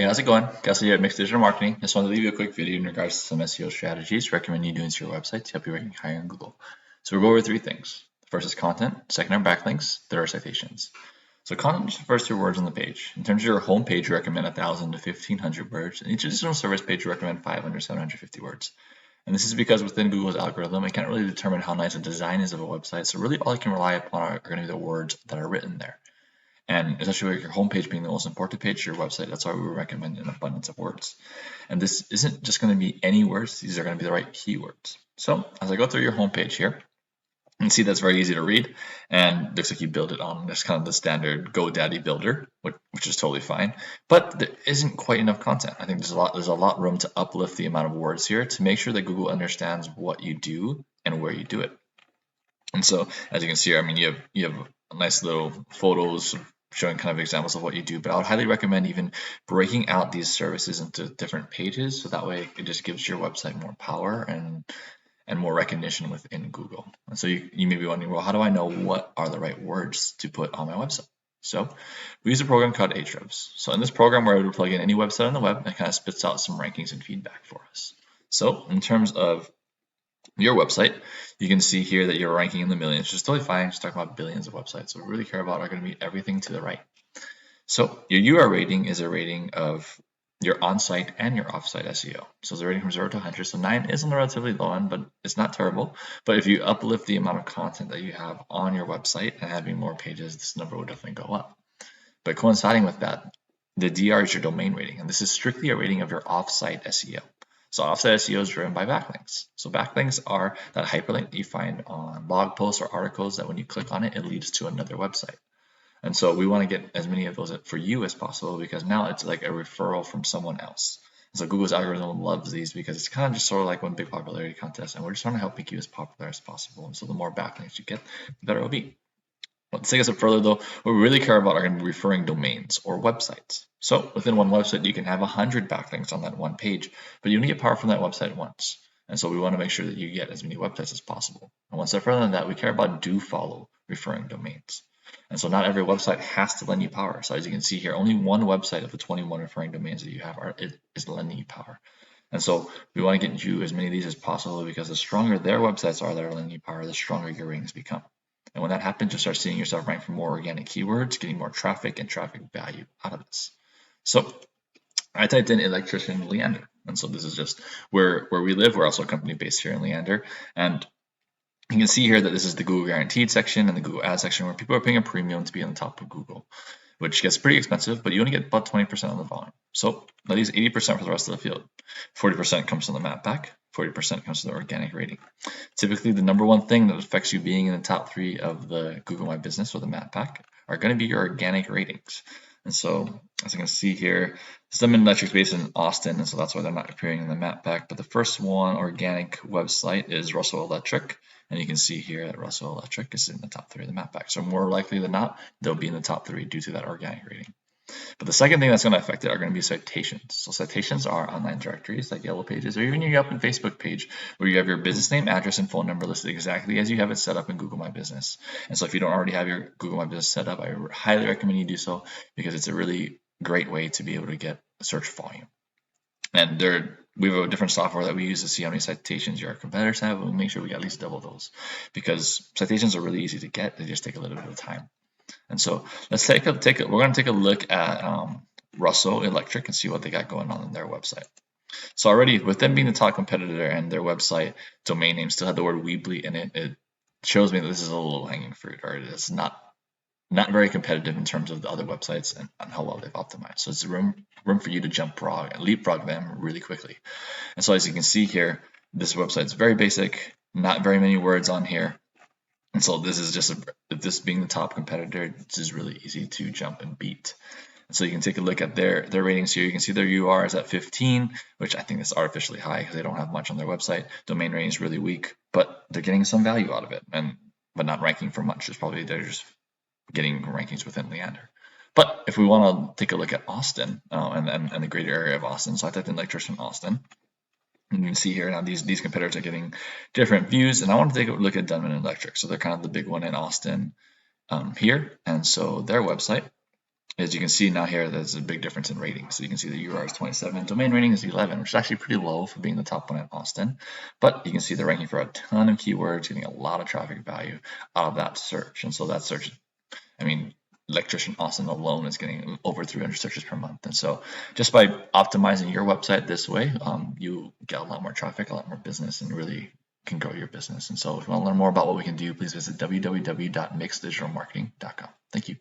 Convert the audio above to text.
Hey, how's it going? Kelsey here at Mixed Digital Marketing. Just wanted to leave you a quick video in regards to some SEO strategies recommend you doing to your website to help you rank higher on Google. So we'll go over three things. First is content, second are backlinks, third are citations. So content just refers to words on the page. In terms of your home page, we recommend 1,000 to 1,500 words, and each additional service page, we recommend 500 to 750 words. And this is because within Google's algorithm, it can't really determine how nice a design is of a website. So really all you can rely upon are going to be the words that are written there. And essentially, with your homepage being the most important page to your website, that's why we recommend an abundance of words. And this isn't just going to be any words, these are going to be the right keywords. So as I go through your homepage here, you can see that's very easy to read, and it looks like you build it on just kind of the standard GoDaddy builder, which is totally fine. But there isn't quite enough content. I think there's a lot room to uplift the amount of words here to make sure that Google understands what you do and where you do it. And so, as you can see here, I mean, you have nice little photos showing kind of examples of what you do, but I would highly recommend even breaking out these services into different pages, so that way it just gives your website more power and more recognition within Google. And so you may be wondering, well, how do I know what are the right words to put on my website? So we use a program called Ahrefs. So in this program, we're able to plug in any website on the web, and it kind of spits out some rankings and feedback for us. So in terms of your website, you can see here that you're ranking in the millions, which is totally fine. Just talking about billions of websites. So what we really care about are going to be everything to the right. So your UR rating is a rating of your on-site and your off-site SEO. So it's a rating from 0 to 100. So 9 is on the relatively low end, but it's not terrible. But if you uplift the amount of content that you have on your website and having more pages, this number will definitely go up. But coinciding with that, the DR is your domain rating, and this is strictly a rating of your off-site SEO. So offsite SEO is driven by backlinks. So backlinks are that hyperlink that you find on blog posts or articles that when you click on it, it leads to another website. And so we want to get as many of those for you as possible, because now it's like a referral from someone else. And so Google's algorithm loves these because it's kind of just sort of like one big popularity contest, and we're just trying to help make you as popular as possible. And so the more backlinks you get, the better it'll be. Let's take a step further though. What we really care about are going to be referring domains or websites. So within one website, you can have 100 backlinks on that one page, but you only get power from that website once. And so we want to make sure that you get as many websites as possible. And one step further than that, we care about do follow referring domains. And so not every website has to lend you power. So as you can see here, only one website of the 21 referring domains that you have is lending you power. And so we want to get you as many of these as possible, because the stronger their websites are that are lending you power, the stronger your ratings become. And when that happens, you'll start seeing yourself rank for more organic keywords, getting more traffic and traffic value out of this. So I typed in Electrician Leander. And so this is just where we live. We're also a company based here in Leander. And you can see here that this is the Google Guaranteed section and the Google Ads section, where people are paying a premium to be on the top of Google, which gets pretty expensive, but you only get about 20% of the volume. So that leaves 80% for the rest of the field. 40% comes from the map back, 40% comes from the organic rating. Typically, the number one thing that affects you being in the top 3 of the Google My Business or the map back are going to be your organic ratings. And so, as you can see here, Denman Electric is based in Austin, and so that's why they're not appearing in the map back. But the first one, organic website, is Russell Electric. And you can see here that Russell Electric is in the top 3 of the map back. So more likely than not, they'll be in the top 3 due to that organic rating. But the second thing that's going to affect it are going to be citations. So citations are online directories like Yellow Pages, or even your Yelp and Facebook page, where you have your business name, address, and phone number listed exactly as you have it set up in Google My Business. And so if you don't already have your Google My Business set up, I highly recommend you do so, because it's a really great way to be able to get search volume. And we have a different software that we use to see how many citations your competitors have, and we make sure we at least double those, because citations are really easy to get. They just take a little bit of time. And so let's we're going to take a look at Russell Electric and see what they got going on in their website. So already, with them being the top competitor and their website domain name still had the word Weebly in it, it shows me that this is a low hanging fruit, or it is not very competitive in terms of the other websites and how well they've optimized. So it's room for you to leapfrog them really quickly. And so as you can see here, this website is very basic, not very many words on here. And so this is just this being the top competitor, this is really easy to jump and beat. And so you can take a look at their ratings here. You can see their UR is at 15, which I think is artificially high because they don't have much on their website. Domain rating is really weak, but they're getting some value out of it, but not ranking for much. It's probably they're just getting rankings within Leander. But if we want to take a look at Austin and the greater area of Austin, so I typed in Electrician Austin. And you can see here now these competitors are getting different views, and I want to take a look at Denman Electric. So they're kind of the big one in Austin here, and so their website As you can see now here, there's a big difference in ratings. So you can see the URL is 27, domain rating is 11, which is actually pretty low for being the top one in Austin. But you can see they're ranking for a ton of keywords, getting a lot of traffic value out of that search. And so that search, I mean, Electrician Austin alone is getting over 300 searches per month. And so just by optimizing your website this way, you get a lot more traffic, a lot more business, and really can grow your business. And so if you want to learn more about what we can do, please visit www.mixedigitalmarketing.com. Thank you.